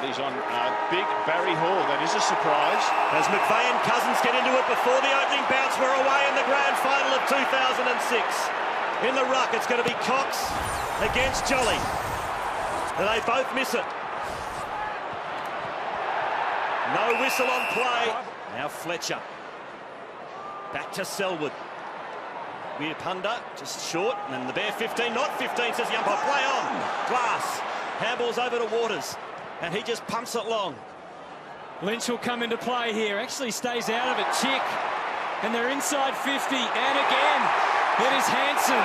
he's on big Barry Hall. That is a surprise. As McVeigh and Cousins get into it before the opening bounce, we're away in the grand final of 2006. In the ruck, it's going to be Cox against Jolly. And they both miss it. No whistle on play. Now Fletcher. Back to Selwood. Weird punter, just short, and then the bare 15, not 15, says the umpire. Play on. Glass. Handball's over to Waters, and he just pumps it long. Lynch will come into play here. Actually stays out of it. Chick. And they're inside 50. And again, it is Hansen.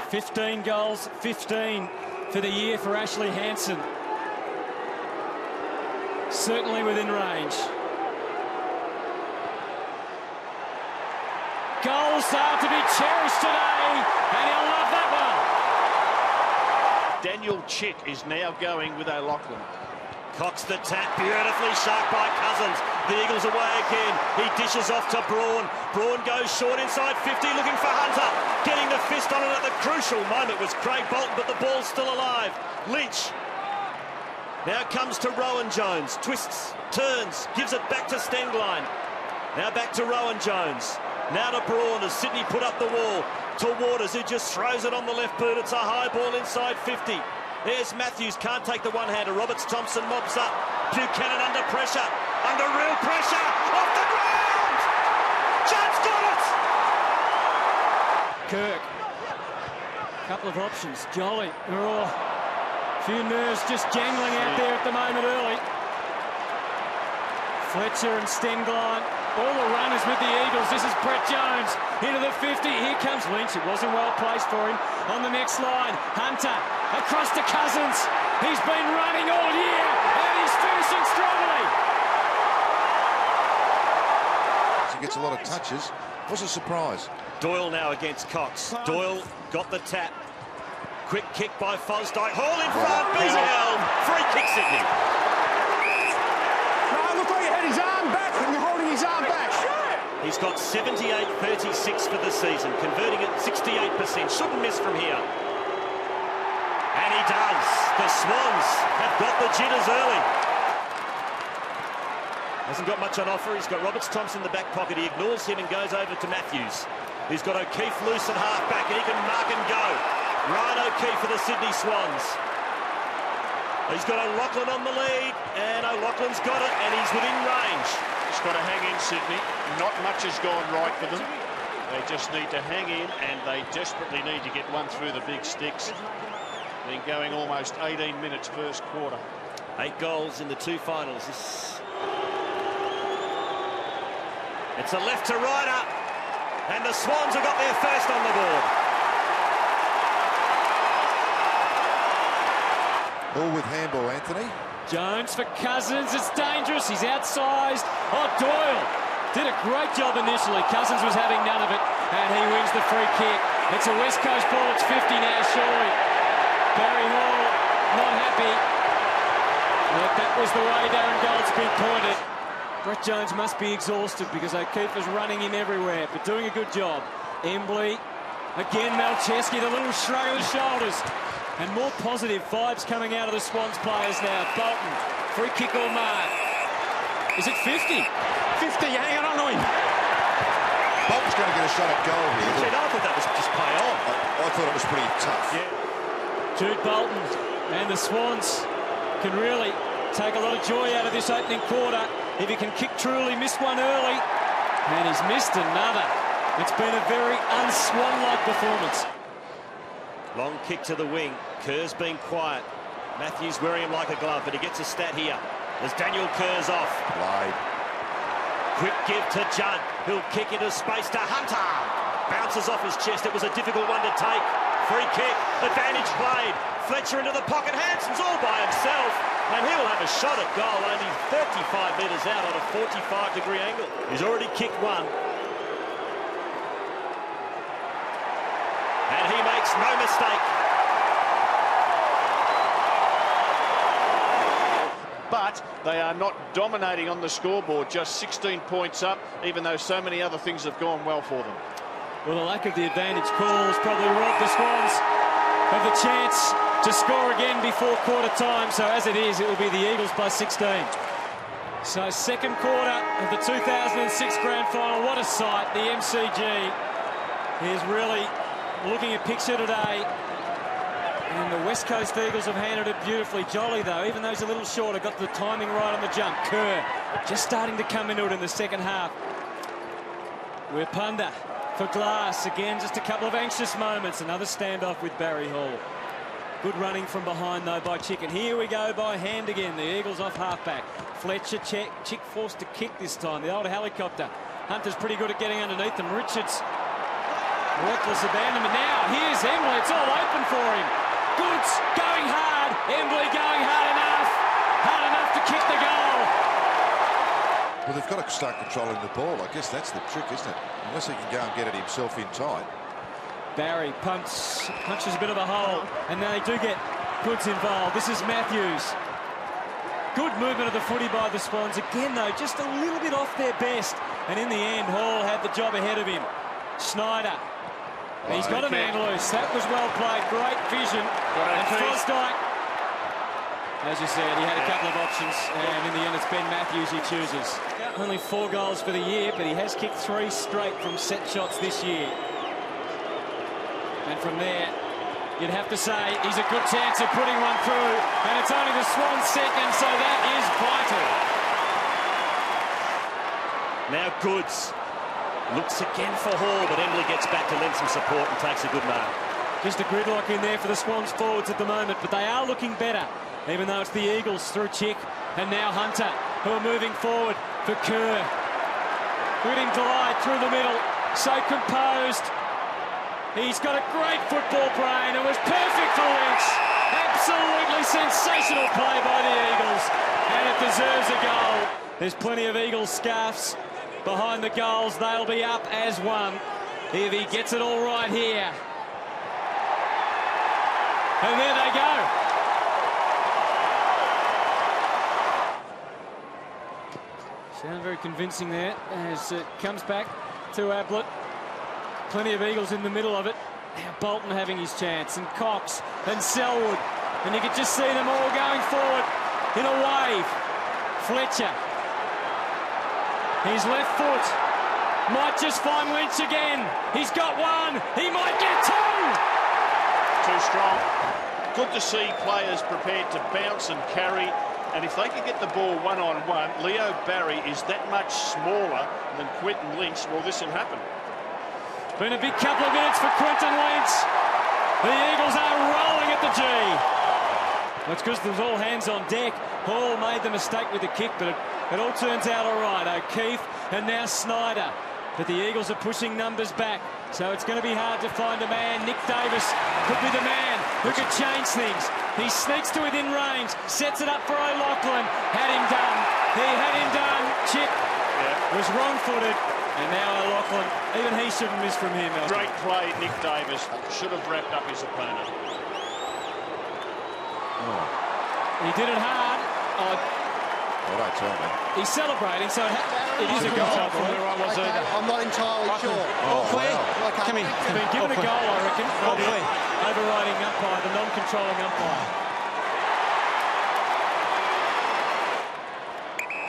15 goals, 15 for the year for Ashley Hansen. Certainly within range. Goals are to be cherished today, and he'll love that one. Daniel Chick is now going with O'Loughlin. Cox the tap, beautifully sharp by Cousins. The Eagles away again. He dishes off to Braun. Braun goes short inside 50, looking for Hunter. Getting the fist on it at the crucial moment was Craig Bolton, but the ball's still alive. Lynch. Now comes to Rowan Jones. Twists, turns, gives it back to Stenglein. Now back to Rowan Jones. Now to Braun as Sydney put up the wall. To Waters, who just throws it on the left boot. It's a high ball inside 50. There's Matthews, can't take the one-hander. Roberts-Thompson mobs up. Buchanan under pressure. Under real pressure. Off the ground! Judd's got it! Kirk. Couple of options. Jolly. Oh, a few nerves just jangling out there at the moment early. Fletcher and Stenglein. All the runners with the Eagles. This is Brett Jones into the 50. Here comes Lynch. It wasn't well placed for him. On the next line, Hunter across to Cousins. He's been running all year and he's finishing strongly. He gets a lot of touches. Was a surprise. Doyle now against Cox. Doyle got the tap. Quick kick by Fosdyke. Hall in front. Beazell. Free kick Sydney. His arm back, and you're holding his arm back. He's got 78-36 for the season, converting at 68%. Shouldn't miss from here. And he does. The Swans have got the jitters early. Hasn't got much on offer. He's got Roberts-Thompson in the back pocket. He ignores him and goes over to Matthews. He's got O'Keefe loose at half-back, and he can mark and go. Ryan O'Keefe for the Sydney Swans. He's got O'Loughlin on the lead, and O'Loughlin's got it, and he's within range. Just got to hang in, Sydney. Not much has gone right for them. They just need to hang in, and they desperately need to get one through the big sticks. Been going almost 18 minutes first quarter. 8 goals in the 2 finals. It's a left to righter, and the Swans have got their first on the board. All with handball, Anthony. Jones for Cousins. It's dangerous. He's outsized. Oh, Doyle did a great job initially. Cousins was having none of it, and he wins the free kick. It's a West Coast ball. It's 50 now, surely. Barry Hall not happy. But that was the way Darren Goldsby pointed. Brett Jones must be exhausted because O'Keefe is running him everywhere, but doing a good job. Embley. Again, Malcheski, the little shrug of the shoulders. And more positive vibes coming out of the Swans players now. Bolton, free kick or mark. Is it 50? 50, hanging on to him. Bolton's going to get a shot at goal here. I thought that was just play on. I thought it was pretty tough. Yeah. Jude Bolton and the Swans can really take a lot of joy out of this opening quarter. If he can kick truly, missed one early. And he's missed another. It's been a very un-Swan-like performance. Long kick to the wing. Kerr's been quiet. Matthews wearing him like a glove, but he gets a stat here. As Daniel Kerr's off. Blade. Quick give to Judd. He'll kick into space to Hunter. Bounces off his chest. It was a difficult one to take. Free kick. Advantage played. Fletcher into the pocket. Hansen's all by himself. And he will have a shot at goal only 35 metres out on a 45-degree angle. He's already kicked one. And he makes no mistake. But they are not dominating on the scoreboard, just 16 points up, even though so many other things have gone well for them. Well, the lack of the advantage call has probably robbed the Swans of the chance to score again before quarter time. So as it is, it will be the Eagles by 16. So second quarter of the 2006 Grand Final. What a sight. The MCG is really looking a picture today. And the West Coast Eagles have handled it beautifully. Jolly, though, even though he's a little shorter, got the timing right on the jump. Kerr just starting to come into it in the second half. We're Punda for Glass. Again, just a couple of anxious moments. Another standoff with Barry Hall. Good running from behind, though, by Chicken. Here we go by hand again. The Eagles off halfback. Fletcher, Chick forced to kick this time. The old helicopter. Hunter's pretty good at getting underneath them. Richards, reckless abandonment. Now, here's Embley. It's all open for him. Goods going hard. Embley going hard enough to kick the goal. Well, they've got to start controlling the ball. I guess that's the trick, isn't it? Unless he can go and get it himself in tight. Barry punches a bit of a hole, and now they do get Goods involved. This is Matthews. Good movement of the footy by the Swans. Again, though, just a little bit off their best. And in the end, Hall had the job ahead of him. Schneider. He's got a man loose. That was well played. Great vision. And Fosdyke, as you said, he had a couple of options, and in the end, it's Ben Matthews he chooses. Only 4 goals for the year, but he has kicked 3 straight from set shots this year. And from there, you'd have to say he's a good chance of putting one through. And it's only the Swans' second, so that is vital. Now Goods looks again for Hall, but Embley gets back to lend some support and takes a good mark. Just a gridlock in there for the Swans forwards at the moment, but they are looking better, even though it's the Eagles through Chick and now Hunter, who are moving forward for Kerr. Good him glide through the middle, so composed. He's got a great football brain. It was perfect for Lynch. Absolutely sensational play by the Eagles, and it deserves a goal. There's plenty of Eagles scarves behind the goals. They'll be up as one if he gets it all right here. And there they go. Sound very convincing there as it comes back to Ablett. Plenty of Eagles in the middle of it. Now Bolton having his chance, and Cox and Selwood. And you can just see them all going forward in a wave. Fletcher. His left foot might just find Lynch again. He's got one. He might get 2. Too strong. Good to see players prepared to bounce and carry. And if they can get the ball one-on-one, Leo Barry is that much smaller than Quinton Lynch. Well, this will happen. Been a big couple of minutes for Quinton Lynch. The Eagles are rolling at the G. That's because there's all hands on deck. Hall made the mistake with the kick, but it all turns out all right. O'Keefe and now Snyder. But the Eagles are pushing numbers back, so it's going to be hard to find a man. Nick Davis could be the man who could change things. He sneaks to within range, sets it up for O'Loughlin. Had him done. He had him done. Chip was wrong-footed. And now O'Loughlin, even he shouldn't miss from him. Great play, Nick Davis. Should have wrapped up his opponent. Oh. He did it hard. Well, don't tell me. He's celebrating, so it is a goal from where I was either. I'm not entirely sure. Oh, clear. wow. Come in. Been given a goal, I reckon. All clear. Overriding umpire, the non-controlling umpire.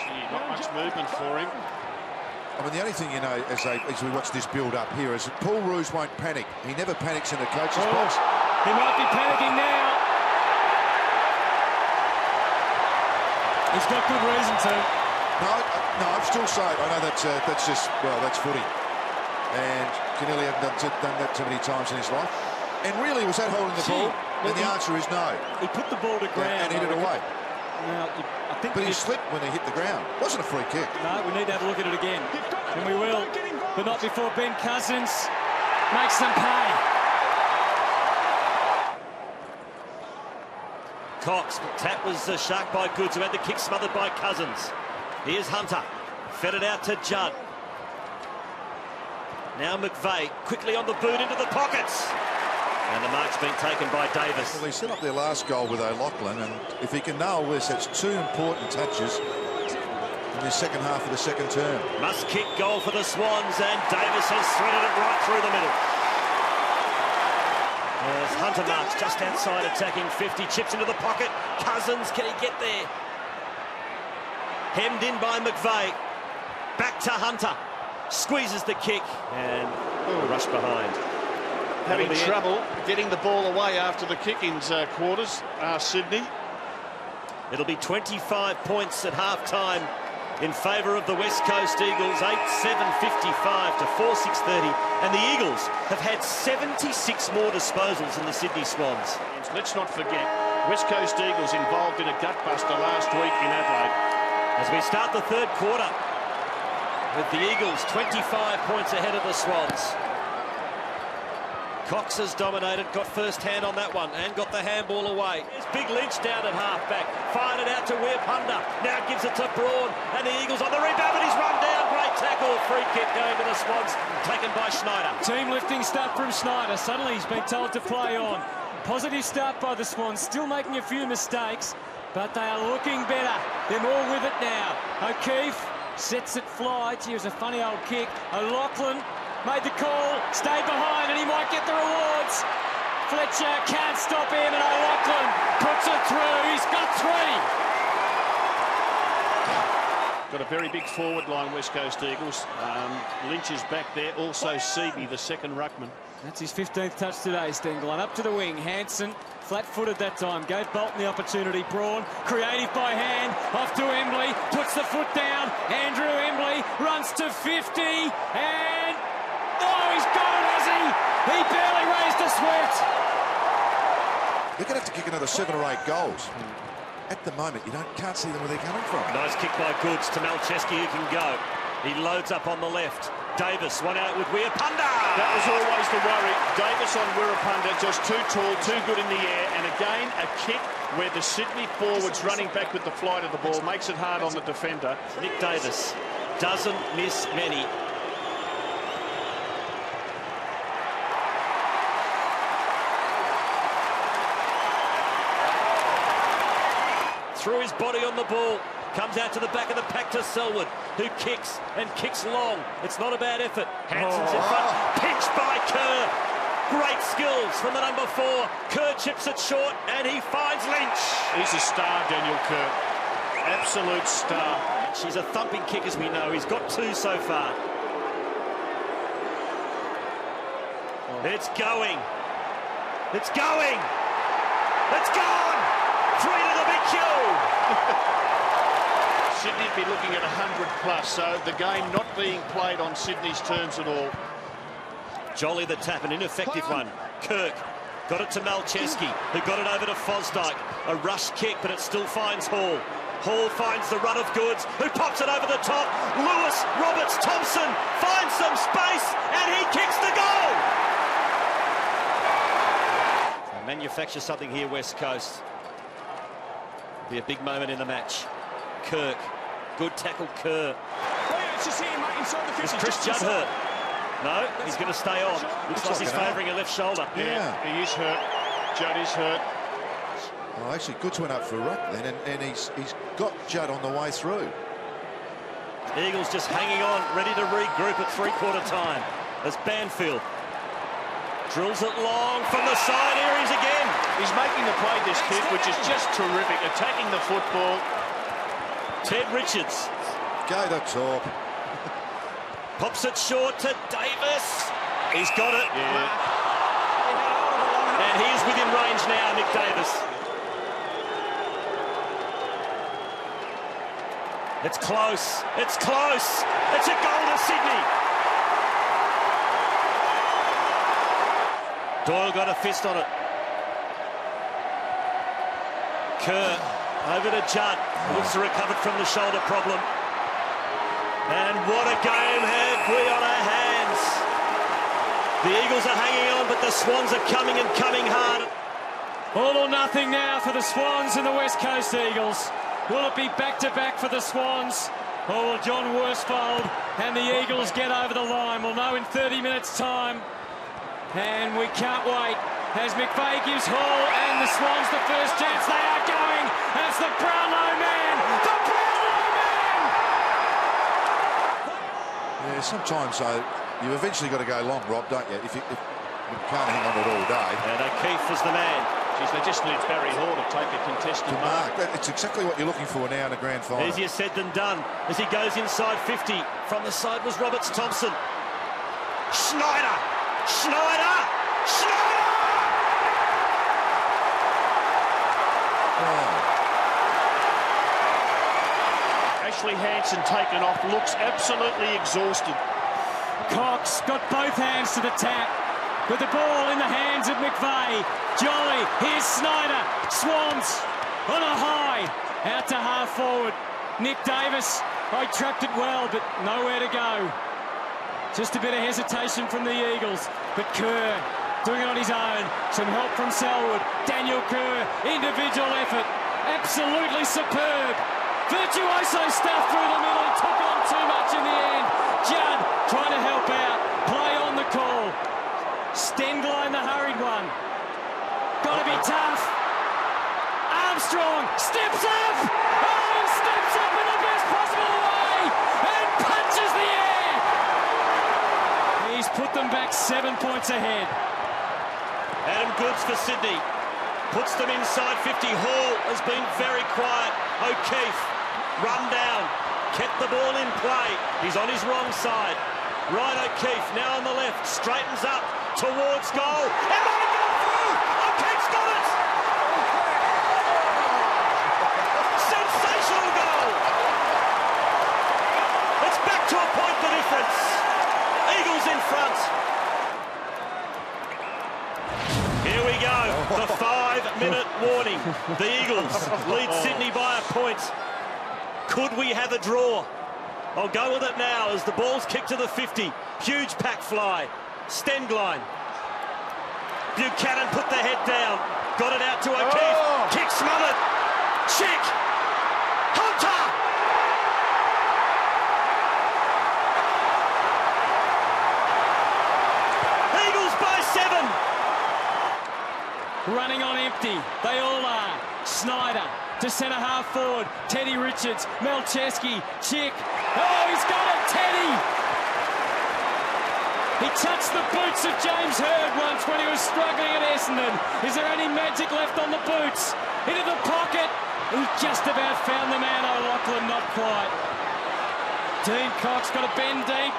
Gee, not much movement for him. I mean, the only thing, you know, as we watch this build-up here is that Paul Roos won't panic. He never panics in the coach's box. He might be panicking now. He's got good reason to. No, I'm still saying, I know that's just, well, that's footy. And Canelli hasn't done that too many times in his life. And really, was that holding the ball? And the answer is no. He put the ball to ground. And hit it away. Now, I think but he slipped when he hit the ground. It wasn't a free kick. No, we need to have a look at it again. And we will. But not before Ben Cousins makes them pay. Cox, tap was shark by Goods, who had the kick smothered by Cousins. Here's Hunter, fed it out to Judd. Now McVeigh, quickly on the boot into the pockets. And the mark's been taken by Davis. Well, he set up their last goal with O'Loughlin, and if he can nail this, that's 2 important touches in the second half of the second term. Must kick goal for the Swans, and Davis has threaded it right through the middle. As Hunter marks just outside, attacking 50, chips into the pocket. Cousins, can he get there? Hemmed in by McVeigh. Back to Hunter. Squeezes the kick and rush behind. Having trouble getting the ball away after the kick-ins quarters, Sydney. It'll be 25 points at half-time in favour of the West Coast Eagles, 8-7-55 to 4-6-30. And the Eagles have had 76 more disposals than the Sydney Swans. Let's not forget, West Coast Eagles involved in a gutbuster last week in Adelaide. As we start the third quarter, with the Eagles 25 points ahead of the Swans. Cox has dominated, got first hand on that one and got the handball away. There's Big Lynch down at half-back, fired it out to Weir-Punda, now gives it to Braun, and the Eagles on the rebound, but he's run down, great tackle, free kick going to the Swans, taken by Schneider. Team lifting start from Schneider, suddenly he's been told to play on. Positive start by the Swans, still making a few mistakes, but they are looking better. They're more with it now. O'Keefe sets it fly. Gee, it was a funny old kick. O'Loughlin made the call, stayed behind, and he might get the rewards. Fletcher can't stop him, and O'Loughlin puts it through. He's got 3. Got a very big forward line, West Coast Eagles. Lynch is back there, also Seaby, the second ruckman. That's his 15th touch today, Stengel. And up to the wing, Hansen, flat-footed that time, gave Bolton the opportunity. Braun, creative by hand, off to Embley, puts the foot down. Andrew Embley runs to 50, and he's gone, has he? He barely raised a sweat. They're going to have to kick another 7 or 8 goals. At the moment, you can't see them where they're coming from. Nice kick by Goods to Malcheski, who can go. He loads up on the left. Davis, one out with Weir-Punda. That was always the worry. Davis on Weir-Punda, just too tall, too good in the air. And again, a kick where the Sydney forwards running back with the flight of the ball makes it hard on the defender. Nick Davis doesn't miss many. Through his body on the ball, comes out to the back of the pack to Selwood, who kicks and kicks long. It's not a bad effort. Hansen's in front, pinched by Kerr. Great skills from the number 4. Kerr chips it short, and he finds Lynch. He's a star, Daniel Kerr. Absolute star. She's a thumping kick, as we know. He's got 2 so far. It's going. It's going. It's gone. 3 to the big Q. Sydney'd be looking at 100 plus, so the game not being played on Sydney's terms at all. Jolly the tap, an ineffective one. Kirk got it to Malcheski, who got it over to Fosdyke. A rush kick, but it still finds Hall. Hall finds the run of Goods, who pops it over the top. Lewis, Roberts, Thompson finds some space, and he kicks the goal. They manufacture something here, West Coast. Be a big moment in the match. Kirk, good tackle, Kerr. Is Chris Judd hurt? No, he's going to stay on. Looks like he's favouring a left shoulder. Yeah, he is hurt. Judd is hurt. Oh, actually, Goods went up for a ruck then, and he's got Judd on the way through. Eagles just hanging on, ready to regroup at three-quarter time. As Banfield drills it long from the side. Here he's again. He's making the play, this kid, which is just terrific. Attacking the football. Ted Richards. Go to top. Pops it short to Davis. He's got it. Yeah. And he's within range now, Nick Davis. It's close. It's close. It's a goal to Sydney. Doyle got a fist on it. Kerr over to Judd. Looks to recover from the shoulder problem. And what a game have we on our hands. The Eagles are hanging on, but the Swans are coming and coming hard. All or nothing now for the Swans and the West Coast Eagles. Will it be back-to-back for the Swans? Or will John Worsfold and the Eagles get over the line? We'll know in 30 minutes' time. And we can't wait as McVeigh gives Hall and the Swans the first chance. They are going. That's the Brownlow man. The Brownlow man! Yeah, sometimes you've eventually got to go long, Rob, don't you? You can't hang on it all day. And O'Keefe was the man. Jeez, they just need Barry Hall to take a contested mark. It's exactly what you're looking for now in a grand final. Easier said than done as he goes inside 50. From the side was Roberts-Thompson. Schneider! Schneider! Schneider! Oh. Ashley Hansen taken off, looks absolutely exhausted. Cox got both hands to the tap. With the ball in the hands of McVeigh. Jolly, here's Snyder. Swans on a high. Out to half forward. Nick Davis. I trapped it well, but nowhere to go. Just a bit of hesitation from the Eagles. But Kerr doing it on his own. Some help from Selwood. Daniel Kerr, individual effort. Absolutely superb. Virtuoso stuff through the middle. He took on too much in the end. Judd trying to help out. Play on the call. Stengline, the hurried one. Got to be tough. Armstrong steps up. Oh, steps up in the best possible way and punches the air. He's put them back 7 points ahead. Adam Goods for Sydney. Puts them inside 50. Hall has been very quiet. O'Keefe, run down. Kept the ball in play. He's on his wrong side. Ryan O'Keefe now on the left. Straightens up towards goal. And let it go through. O'Keefe's got it. Sensational goal. It's back to a point the difference. Eagles in front. Here we go. The 5-minute warning. The Eagles lead Sydney by a point. Could we have a draw? I'll go with it now as the ball's kicked to the 50. Huge pack fly. Stengline. Buchanan put the head down. Got it out to O'Keefe. Oh. Kick smothered. Chick. Hunter. Eagles by 7. Running on empty. They all are. Snyder to centre half forward. Teddy Richards. Melcheski. Chick. Oh, he's got it. Teddy. He touched the boots of James Hird once when he was struggling at Essendon. Is there any magic left on the boots? Into the pocket. He just about found the man. O'Loughlin, not quite. Dean Cox got a bend deep.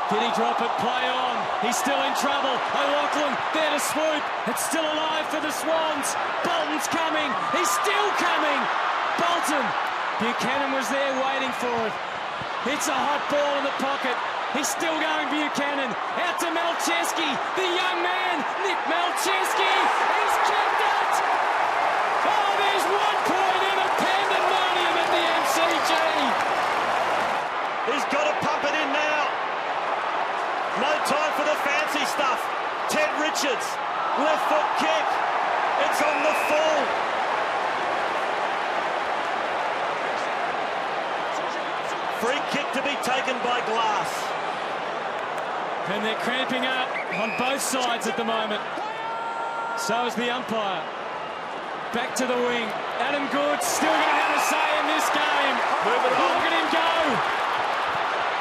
Did he drop it? Play on. He's still in trouble. O'Loughlin there to swoop. It's still alive for the Swans. Bolton's coming. He's still coming. Bolton. Buchanan was there waiting for it. It's a hot ball in the pocket. He's still going, Buchanan. Out to Melcheski. The young man, Nick Melcheski. He's kept it. Oh, there's 1 point in a pandemonium at the MCG. He's got to pump it in now. No time for the fancy stuff. Ted Richards, left foot kick. It's on the full. Free kick to be taken by Glass. And they're cramping up on both sides at the moment. So is the umpire. Back to the wing. Adam Goods still going to have a say in this game. Look at him go.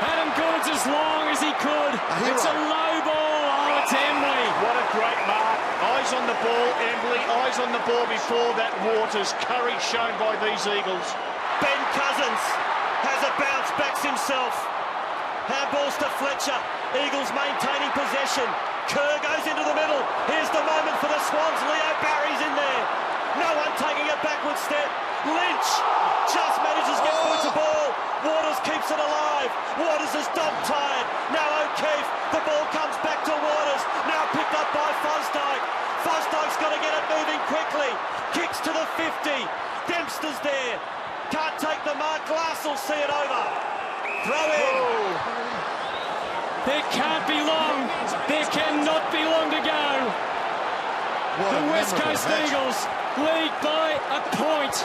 Adam Goods as long as he could. It's a low ball. Oh, it's Embley. What a great mark. Eyes on the ball, Embley. Eyes on the ball before that. Waters. Courage shown by these Eagles. Ben Cousins has a bounce, backs himself. Handballs to Fletcher. Eagles maintaining possession. Kerr goes into the middle. Here's the moment for the Swans. Leo Barry's in there. No one taking a backward step. Lynch just manages to get through to ball. Waters keeps it alive. Waters is dog-tired. Now O'Keefe. The ball comes back to Waters. Now picked up by Fosdyke. Fosdyke's got to get it moving quickly. Kicks to the 50. Dempster's there. Can't take the mark. Glass will see it over. Throw in. There can't be long. There cannot be long to go. The West Coast Eagles lead by a point.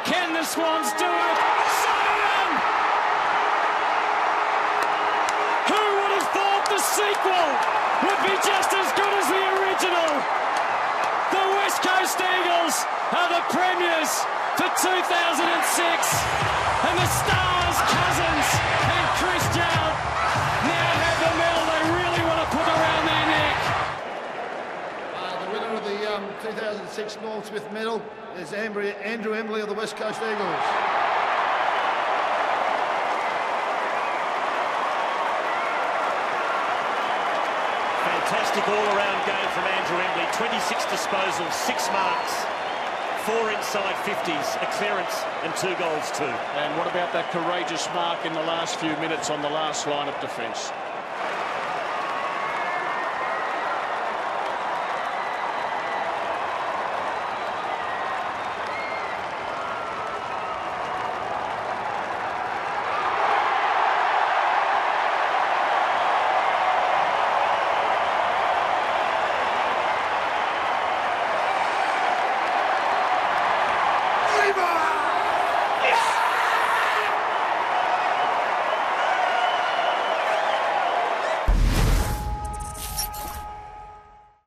Can the Swans do it? Siren! Who would have thought the sequel would be just as good as the original? The West Coast Eagles are the premiers for 2006. And the Stars, Cousins and Chris Judd now have the medal 2006 Norm Smith medal is Andrew Embley of the West Coast Eagles. Fantastic all-around game from Andrew Embley. 26 disposals, 6 marks, 4 inside 50s, a clearance and 2 goals too. And what about that courageous mark in the last few minutes on the last line of defence?